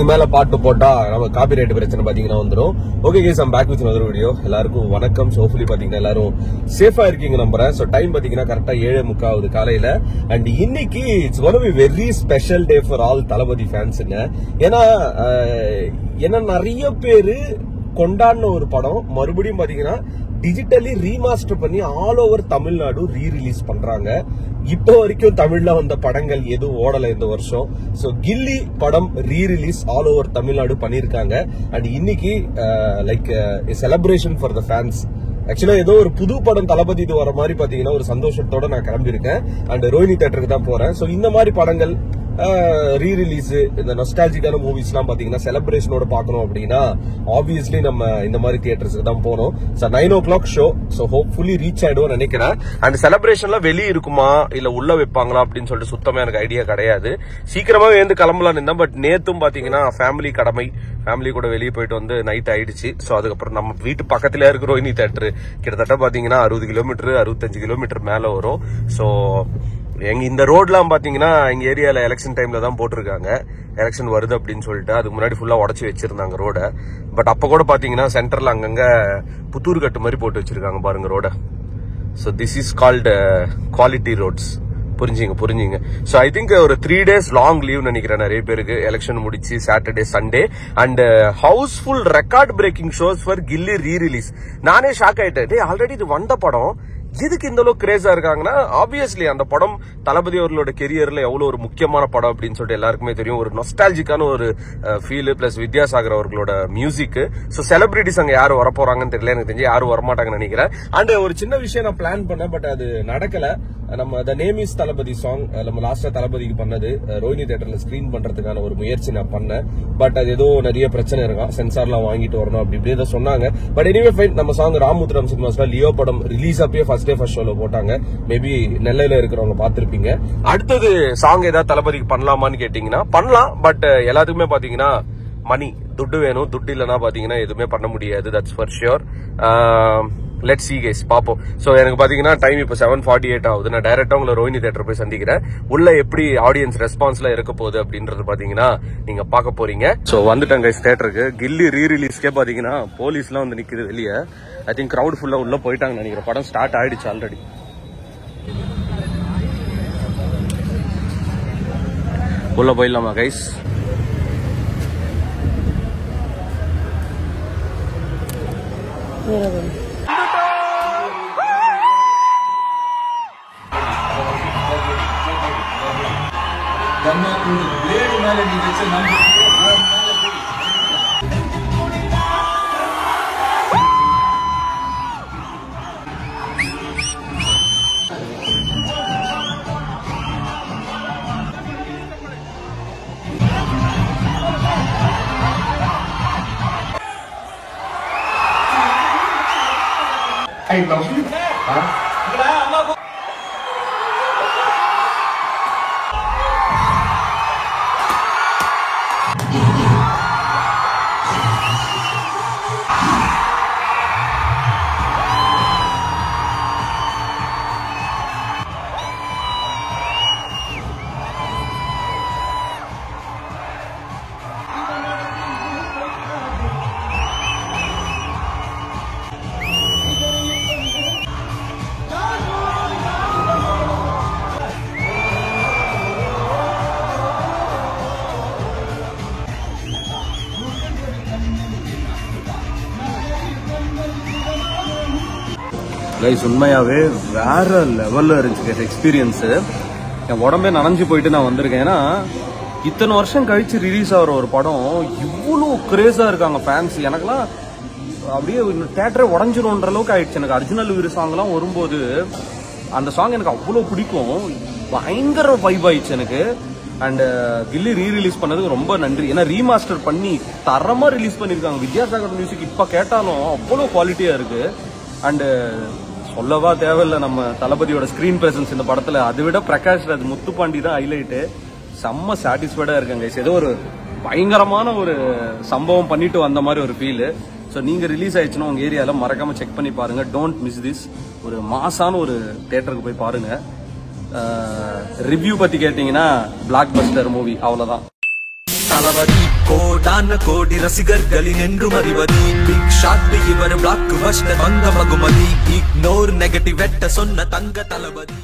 இதுக்கு மேல பாட்டு போட்டா நம்ம காப்பிரைட் பிரச்சனை பாத்தீங்கன்னா வந்துடும். Okay guys, I'm back with another video. எல்லாருக்கும் வணக்கம். ஹோப்ஃபுல்லி பாத்தீங்கன்னா எல்லாரும் சேஃபா இருக்கீங்க நம்புறேன். சோ டைம் பாத்தீங்கன்னா கரெக்டா 7:45 காலையில. அண்ட் இன்னைக்கு it's gonna be very special day for all Thalapathy ஃபேன்ஸுங்க. ஏன்னா நிறைய பேரு கொண்டாடின ஒரு படம் மறுபடியும் பாத்தீங்கன்னா டிஜிட்டலி ரீமாஸ்டர் பண்ணி ஆல் ஓவர் தமிழ்நாடு ரீரிலீஸ் பண்றாங்க. இப்போ வரைக்கும் தமிழ்ல வந்த படங்கள் எதுவும் ஓடல இந்த வருஷம். சோ கில்லி படம் ரீரிலீஸ் ஆல் ஓவர் தமிழ்நாடு பண்ணிருக்காங்க. அண்ட் இன்னைக்கு like celebration for the fans. ஆக்சுவலா ஏதோ ஒரு புது படம் தளபதி இது வர மாதிரி பாத்தீங்கன்னா ஒரு சந்தோஷத்தோட நான் கிளம்பியிருக்கேன். அண்ட் ரோஹினி தியேட்டருக்கு தான் போறேன். சோ இந்த மாதிரி படங்கள் ரீரிலீஸ், இந்த நொஸ்டாலஜிக்கான மூவிஸ் எல்லாம் பாத்தீங்கன்னா செலிப்ரேஷனோட பாக்கணும் அப்படின்னா ஆப்வியஸ்லி நம்ம இந்த மாதிரி தியேட்டர்ஸ்க்கு தான் போனோம். 9 o'clock show. So hopefully reach ஆயிடுவோம் நினைக்கிறேன். அண்ட் செலிப்ரேஷன்ல வெளியே இருக்குமா இல்ல உள்ள வைப்பாங்களா அப்படின்னு சொல்லிட்டு சுத்தமா எனக்கு ஐடியா கிடையாது. சீக்கிரமாவே எழுந்து கிளம்பலான்னு இருந்தேன். பட் நேத்தும் பாத்தீங்கன்னா ஃபேமிலி கடமை, ஃபேமிலி கூட வெளியே போயிட்டு வந்து நைட் ஆயிடுச்சு. சோ அதுக்கப்புறம் நம்ம வீட்டு பக்கத்துல இருக்கிற ரோஹினி தியேட்டர் கிட்டத்தட்ட பாத்தீங்கன்னா 60 கிலோமீட்டர் 65 கிலோமீட்டர் மேல வரும். சோ எங்க இந்த ரோட்லாம் பாத்தீங்கன்னா எங்க ஏரியால எலெக்ஷன் டைம்ல தான் போட்டிருக்காங்க. எலெக்ஷன் வருது அப்படின்னு சொல்லிட்டு அதுக்கு முன்னாடி ஃபுல்லா உடச்சி வச்சிருந்தாங்க ரோட. பட் அப்ப கூட பாத்தீங்கன்னா சென்டர்ல அங்கங்க புத்தூர் கட்டு மாதிரி போட்டு வச்சிருக்காங்க பாருங்க ரோட. So this is called quality roads. புரிஞ்சுங்க. சோ ஐ திங்க் ஒரு 3 days லாங் லீவ் நினைக்கிறேன் நிறைய பேருக்கு. எலெக்ஷன் முடிச்சு Saturday Sunday and housefull record breaking shows for Ghilli rerelease. நானே ஷாக் ஆயிட்டேன். ஆல்ரெடி இது வந்த படம் எதுக்கு இந்த அளவுக்கு கிரேஸா இருக்காங்கன்னா ஆப்வியஸ்லி அந்த படம் தளபதி அவர்களோட கெரியர்ல எவ்வளவு ஒரு முக்கியமான படம் அப்படின்னு சொல்லிட்டு எல்லாருக்குமே தெரியும். ஒரு நொஸ்டாலஜிக்கான ஒரு ஃபீல் பிளஸ் வித்யாசாகர் அவர்களோட மியூசிக். சோ செலிபிரிட்டிஸ் அங்க யாரும் வரப்போறாங்கன்னு தெரியல. எனக்கு தெரிஞ்சு யாரும் வரமாட்டாங்கன்னு நினைக்கிறேன். அண்ட் ஒரு சின்ன விஷயம் நான் பிளான் பண்ணேன், பட் அது நடக்கல. நம்ம the name is Thalapathy song நம்ம லாஸ்டா தளபதிக்கு பண்ணது ரோஹினி தியேட்டர்ல ஸ்கிரீன் பண்றதுக்கான ஒரு முயற்சி நான் பண்ணேன். பட் அது ஏதோ நிறைய பிரச்சனை இருக்கும், சென்சார்லாம் வாங்கிட்டு வரணும் அப்படி ஏதோ சொன்னாங்க. பட் எனிவே ஃபைன், நம்ம சாங் ராமுத்ரம் சினிமாஸ்ல லியோ படம் ரிலீஸ் அப்பயே ஃபர்ஸ்ட் ஷோல போட்டாங்க. மேபி நெல்லையில இருக்கிறவங்க பாத்திருப்பீங்க. அடுத்தது சாங் ஏதாவது தளபதிக்கு பண்ணலாமான்னு கேட்டீங்கன்னா பண்ணலாம். பட் எல்லாத்துக்குமே பாத்தீங்கன்னா மணி, துட்டு வேணும். துட்டு இல்லைன்னா பாத்தீங்கன்னா எதுவுமே பண்ண முடியாது. That's for sure. Let's see guys, பாப்போம். சோ எனக்கு பாத்தீங்கன்னா டைம் இப்போ 7:48 ஆகுது. நான் டைரக்டா உங்களை ரோஹினி தியேட்டர் போய் சந்திக்கிறேன். உள்ள எப்படி ஆடியன்ஸ் ரெஸ்பான்ஸ்ல இருக்க போகுது அப்படின்றது பாத்தீங்கன்னா நீங்க பாக்க போறீங்க. சோ வந்துட்டேன் கைஸ் தியேட்டருக்கு. கில்லி ரீரிலீஸ்க்கே பாத்தீங்கன்னா போலீஸ் எல்லாம் வந்து நிக்குது வெளியே. ஐ திங்க் கிரௌட் ஃபுல்லா உள்ள போயிட்டாங்க நினைக்கிறேன். படம் ஸ்டார்ட் ஆயிடுச்சு ஆல்ரெடி. உள்ள போயிடலாமா guys? I love you. Guys உண்மையாவே வேற லெவல்ல இருந்துச்சு எக்ஸ்பீரியன்ஸ். என் உடம்பே நனைஞ்சு போயிட்டு நான் வந்திருக்கேன். ஏன்னா இத்தனை வருஷம் கழிச்சு ரிலீஸ் ஆகிற ஒரு படம் இவ்வளோ கிரேஸா இருக்காங்க ஃபேன்ஸ். எனக்குலாம் அப்படியே தியேட்டரே உடஞ்சிரும்ன்ற அளவுக்கு ஆயிடுச்சு. எனக்கு அர்ஜுனல் வீர சாங்லாம் வரும்போது அந்த சாங் எனக்கு அவ்வளோ பிடிக்கும். பயங்கர வைப் ஆயிடுச்சு எனக்கு. அண்ட் கில்லி ரீரிலீஸ் பண்ணதுக்கு ரொம்ப நன்றி. ஏன்னா ரீமாஸ்டர் பண்ணி தரமா ரிலீஸ் பண்ணிருக்காங்க. வித்யாசாகர் மியூசிக் இப்ப கேட்டாலும் அவ்வளோ குவாலிட்டியா இருக்கு. அண்ட் சொல்லவா தேவையில்ல, நம்ம தளபதியோட ஸ்கிரீன் பிரசன்ஸ் இந்த படத்துல. அதை விட பிரகாஷ் ராஜ், முத்துப்பாண்டி தான் ஹைலைட்டு. செம்ம சாட்டிஸ்ஃபைடா இருக்காங்க. ஏதோ ஒரு பயங்கரமான ஒரு சம்பவம் பண்ணிட்டு வந்த மாதிரி ஒரு ஃபீல். ஸோ நீங்க ரிலீஸ் ஆயிடுச்சுன்னா உங்க ஏரியால மறக்காம செக் பண்ணி பாருங்க. Don't miss this. ஒரு மாசான ஒரு தியேட்டருக்கு போய் பாருங்க. ரிவ்யூ பத்தி கேட்டீங்கன்னா பிளாக் பஸ்டர் மூவி, அவ்வளவுதான். தளபதி கோடான கோடி ரசிகர்களின் என்றும் அறிவதி பிக் ஷாட் இவர் பிளாக் பஸ்டர் வந்த மகுமதி இக்னோர் நெகட்டிவ் வெட்ட சொன்ன தங்க தளபதி